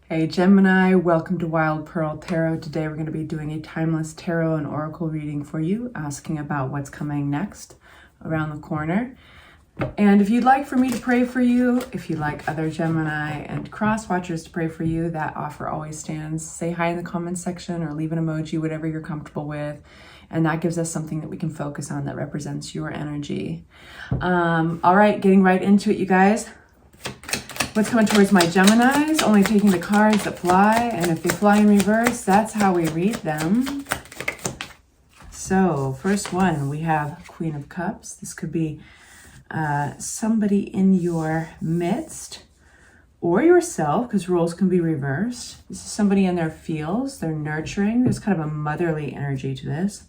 Hey Gemini, welcome to Wild Pearl Tarot. Today we're going to be doing a timeless tarot and oracle reading for you, asking about what's coming next around the corner. And if you'd like for me to pray for you, if you'd like other Gemini and cross watchers to pray for you, that offer always stands. Say hi in the comments section or leave an emoji, whatever you're comfortable with. And that gives us something that we can focus on that represents your energy. All right, getting right into it, you guys. What's coming towards my Geminis? Only taking the cards that fly, and if they fly in reverse, that's how we read them. So, first one, we have Queen of Cups. This could be somebody in your midst or yourself, because roles can be reversed. This is somebody in their fields. They're nurturing. There's kind of a motherly energy to this.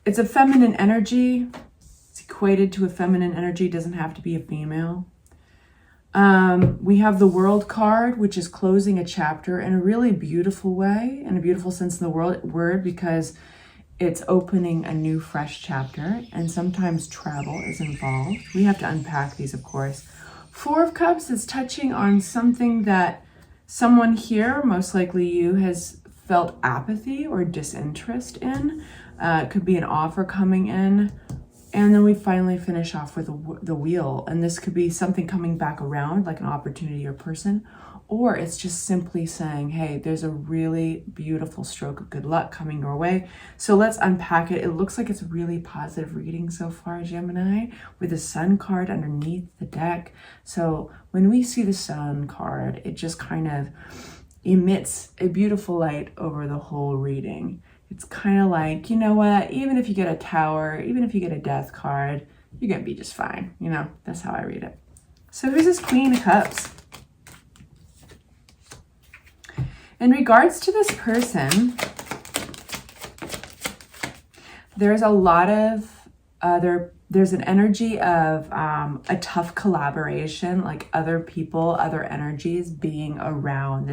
It's a feminine energy. Equated to a feminine energy, doesn't have to be a female. We have the World card, which is closing a chapter in a really beautiful way, in a beautiful sense of the word, because it's opening a new, fresh chapter, and sometimes travel is involved. We have to unpack these, of course. Four of Cups is touching on something that someone here, most likely you, has felt apathy or disinterest in. It could be an offer coming in. And then we finally finish off with the wheel. And this could be something coming back around, like an opportunity or person. Or it's just simply saying, hey, there's a really beautiful stroke of good luck coming your way. So let's unpack it. It looks like it's a really positive reading so far, Gemini, with the Sun card underneath the deck. So when we see the Sun card, it just kind of emits a beautiful light over the whole reading. It's kind of like, you know what, even if you get a Tower, even if you get a Death card, you're going to be just fine. You know, that's how I read it. So who's this Queen of Cups? In regards to this person, there's a lot of there's an energy of a tough collaboration, like other people, other energies being around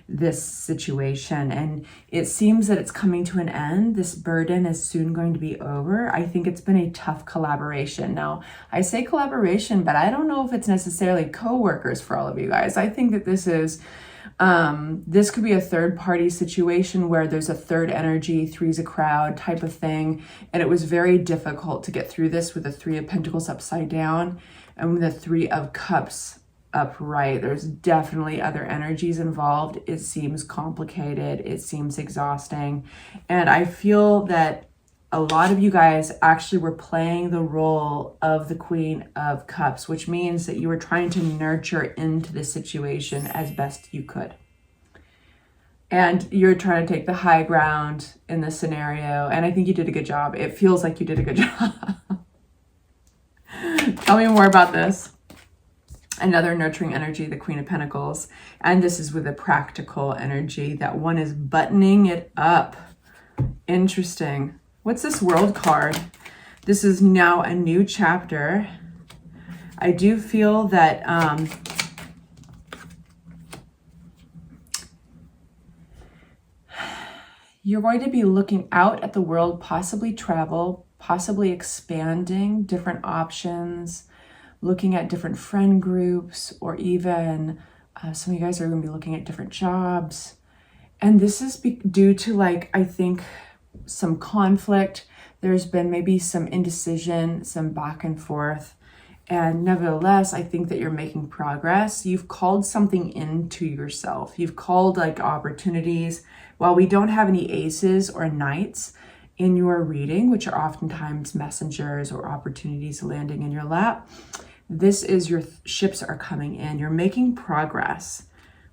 this situation, and it seems that it's coming to an end. This burden is soon going to be over. I think it's been a tough collaboration. Now, I say collaboration, but I don't know if it's necessarily co-workers for all of you guys. I think that this is this could be a third party situation where there's a third energy, three's a crowd type of thing, and it was very difficult to get through this with the Three of Pentacles upside down and with the Three of Cups upright. There's definitely other energies involved. It seems complicated. It seems exhausting. And I feel that a lot of you guys actually were playing the role of the Queen of Cups, which means that you were trying to nurture into the situation as best you could. And you're trying to take the high ground in this scenario. And I think you did a good job. It feels like you did a good job. Tell me more about this. Another nurturing energy, the Queen of Pentacles. And this is with a practical energy. That one is buttoning it up. Interesting. What's this World card? This is now a new chapter. I do feel that you're going to be looking out at the world, possibly travel, possibly expanding different options, looking at different friend groups, or even some of you guys are going to be looking at different jobs. And this is due to, like, I think some conflict. There's been maybe some indecision, some back and forth. And nevertheless, I think that you're making progress. You've called something into yourself. You've called like opportunities. While we don't have any aces or knights in your reading, which are oftentimes messengers or opportunities landing in your lap, this is your ships are coming in. You're making progress.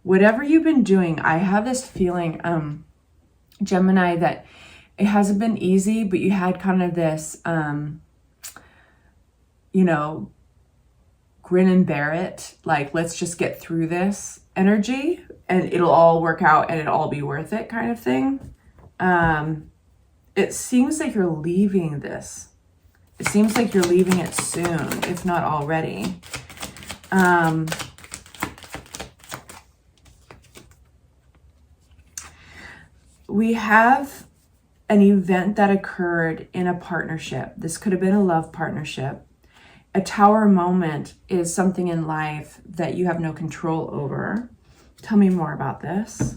Whatever you've been doing, I have this feeling, Gemini, that it hasn't been easy, but you had kind of this, you know, grin and bear it, like, let's just get through this energy and it'll all work out and it'll all be worth it kind of thing. It seems like you're leaving this. It seems like you're leaving it soon, if not already. We have an event that occurred in a partnership. This could have been a love partnership. a tower moment is something in life that you have no control over. Tell me more about this.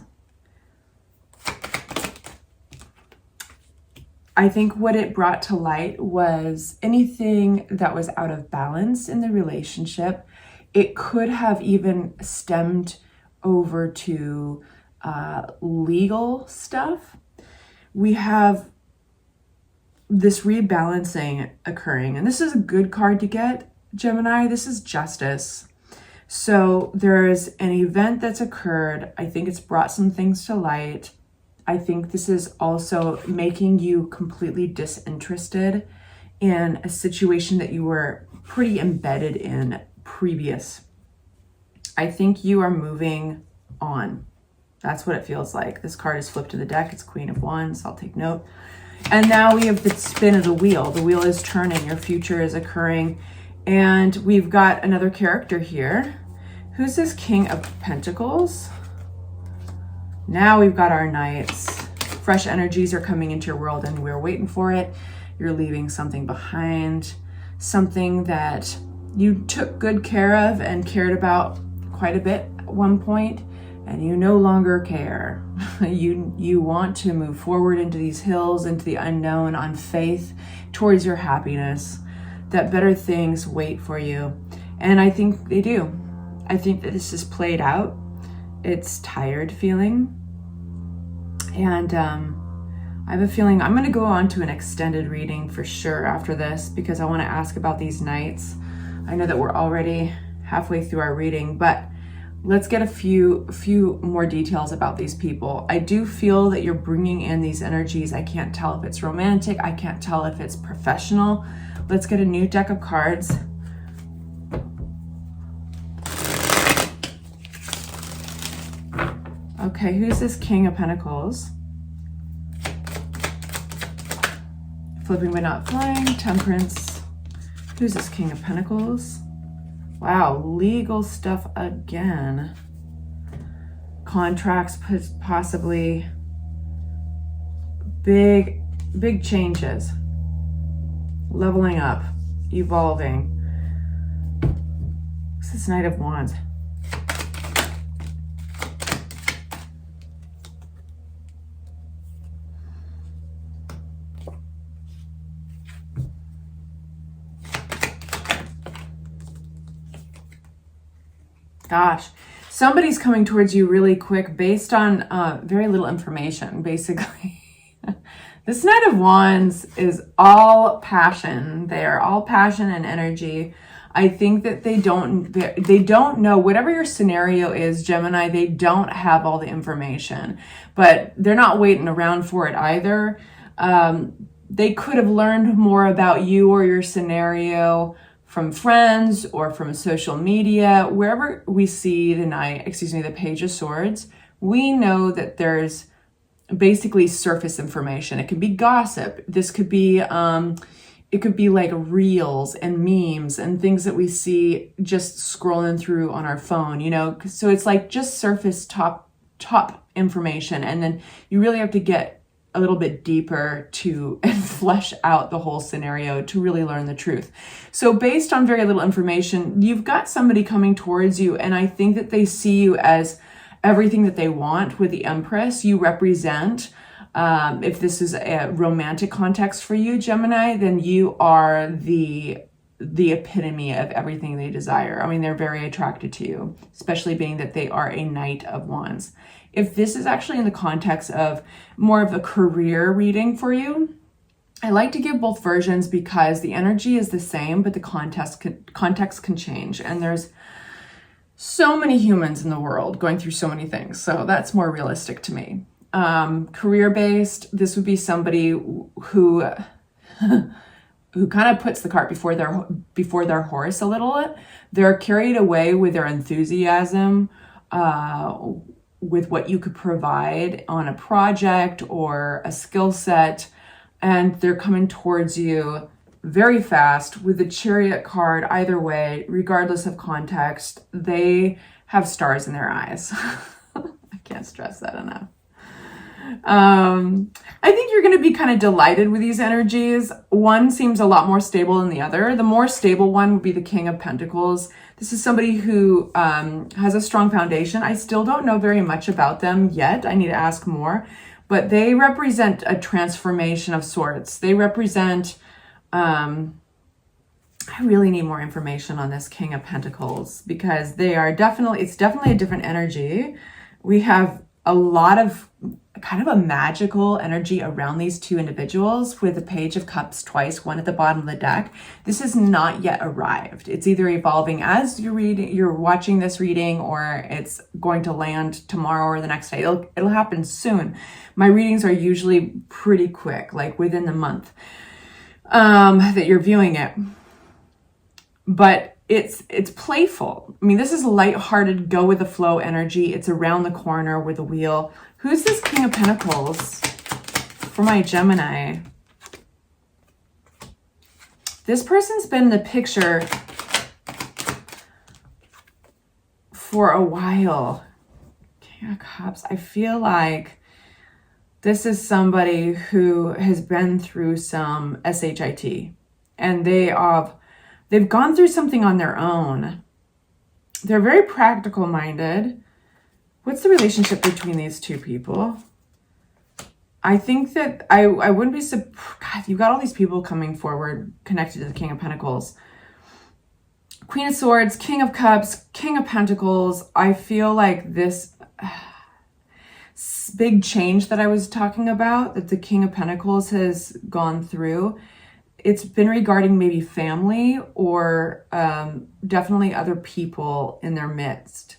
I think what it brought to light was anything that was out of balance in the relationship. It could have even stemmed over to legal stuff. We have this rebalancing occurring, and this is a good card to get, Gemini. This is justice. So there's an event that's occurred. I think it's brought some things to light. I think this is also making you completely disinterested in a situation that you were pretty embedded in previous. I think you are moving on. That's what it feels like. This card is flipped to the deck. It's Queen of Wands. I'll take note. And now we have the spin of the wheel. The wheel is turning. Your future is occurring. And we've got another character here. Who's this King of Pentacles? Now we've got our Knights. Fresh energies are coming into your world and we're waiting for it. You're leaving something behind. Something that you took good care of and cared about quite a bit at one point, and you no longer care. You want to move forward into these hills, into the unknown, on faith towards your happiness, that better things wait for you. And I think they do. I think that this is played out. It's tired feeling. And I have a feeling I'm going to go on to an extended reading for sure after this, because I want to ask about these Knights. I know that we're already halfway through our reading, but let's get a few more details about these people. I do feel that you're bringing in these energies. I can't tell if it's romantic. I can't tell if it's professional. Let's get a new deck of cards. Okay, who's this King of Pentacles? Flipping but not flying, Temperance. Who's this King of Pentacles? Wow, legal stuff again. Contracts, possibly. Big changes. Leveling up, evolving. What's this Knight of Wands? Gosh, somebody's coming towards you really quick based on very little information, basically. This Knight of Wands is all passion. They are all passion and energy. I think that they don't know, whatever your scenario is, Gemini, they don't have all the information, but they're not waiting around for it either. They could have learned more about you or your scenario from friends or from social media. Wherever we see the Page of Swords, we know that there's basically surface information. It could be gossip. This could be, it could be like reels and memes and things that we see just scrolling through on our phone, you know? So it's like just surface top information. And then you really have to get a little bit deeper to and flesh out the whole scenario to really learn the truth. So based on very little information, you've got somebody coming towards you, and I think that they see you as everything that they want. With the Empress, you represent, if this is a romantic context for you, Gemini, then you are the epitome of everything they desire. I mean, they're very attracted to you, especially being that they are a Knight of Wands. If this is actually in the context of more of a career reading for you, I like to give both versions because the energy is the same, but the context can change. And there's so many humans in the world going through so many things. So that's more realistic to me. Career-based, this would be somebody who kind of puts the cart before their horse a little. They're carried away with their enthusiasm, with what you could provide on a project or a skill set, and they're coming towards you very fast with the Chariot card. Either way, regardless of context, they have stars in their eyes. I can't stress that enough. I think you're going to be kind of delighted with these energies. One seems a lot more stable than the other. The more stable one would be the King of Pentacles. This is somebody who has a strong foundation. I still don't know very much about them yet. I need to ask more. But they represent a transformation of sorts. They represent... I really need more information on this King of Pentacles because they are definitely, it's definitely a different energy. We have a lot of kind of a magical energy around these two individuals with the Page of Cups twice, one at the bottom of the deck. This has not yet arrived. It's either evolving as you're watching this reading, or it's going to land tomorrow or the next day. It'll happen soon. My readings are usually pretty quick, like within the month that you're viewing it. But it's playful. I mean, this is lighthearted, go with the flow energy. It's around the corner with the wheel. Who's this King of Pentacles for my Gemini? This person's been in the picture for a while. King of Cups. I feel like this is somebody who has been through some SHIT, and they've gone through something on their own. They're very practical minded. What's the relationship between these two people? I think that I wouldn't be surprised. God, you've got all these people coming forward connected to the King of Pentacles. Queen of Swords, King of Cups, King of Pentacles. I feel like this big change that I was talking about, that the King of Pentacles has gone through, it's been regarding maybe family or definitely other people in their midst.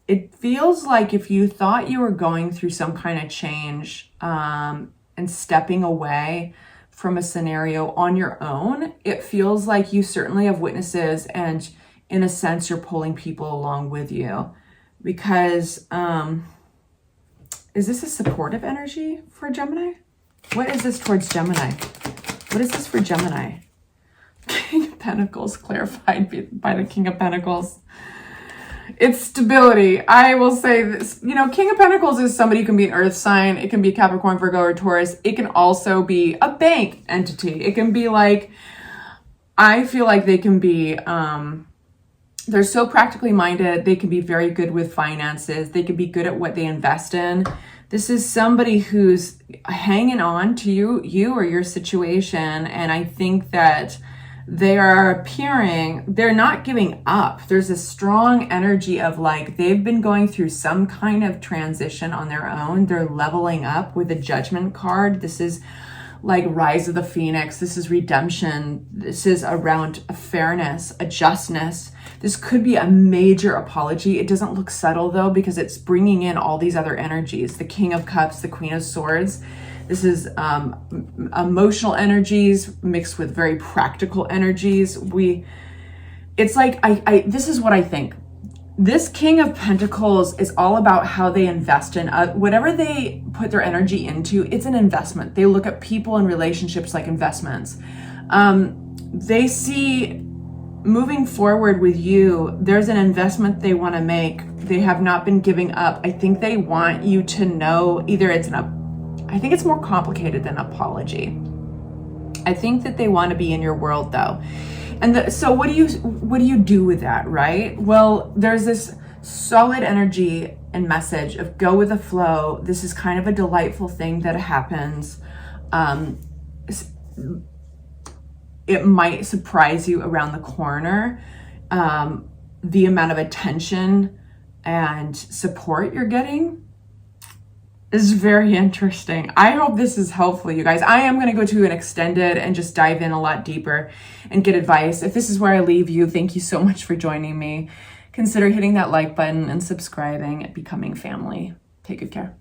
It feels like if you thought you were going through some kind of change and stepping away from a scenario on your own, it feels like you certainly have witnesses, and in a sense, you're pulling people along with you. Because is this a supportive energy for Gemini? What is this towards Gemini? What is this for Gemini? King of Pentacles clarified by the King of Pentacles. It's stability. I will say this, King of Pentacles is somebody who can be an earth sign. It can be Capricorn, Virgo, or Taurus. It can also be a bank entity. It can be like, I feel like they can be, they're so practically minded. They can be very good with finances. They can be good at what they invest in. This is somebody who's hanging on to you or your situation. And I think that they are appearing, they're not giving up. There's a strong energy of like, they've been going through some kind of transition on their own. They're leveling up with a Judgment card. This is like Rise of the Phoenix. This is redemption. This is around a fairness, a justness. This could be a major apology. It doesn't look subtle though, because it's bringing in all these other energies. The King of Cups, the Queen of Swords. This is emotional energies mixed with very practical energies. It's like, this is what I think. This King of Pentacles is all about how they invest in whatever they put their energy into. It's an investment. They look at people and relationships like investments. They see moving forward with you, there's an investment they want to make. They have not been giving up. I think they want you to know either I think it's more complicated than apology. I think that they want to be in your world though. And so what do you do with that, right? Well, there's this solid energy and message of go with the flow. This is kind of a delightful thing that happens. It might surprise you around the corner. The amount of attention and support you're getting is very interesting. I hope this is helpful, you guys. I am going to go to an extended and just dive in a lot deeper and get advice. If this is where I leave you, thank you so much for joining me. Consider hitting that like button and subscribing and becoming family. Take good care.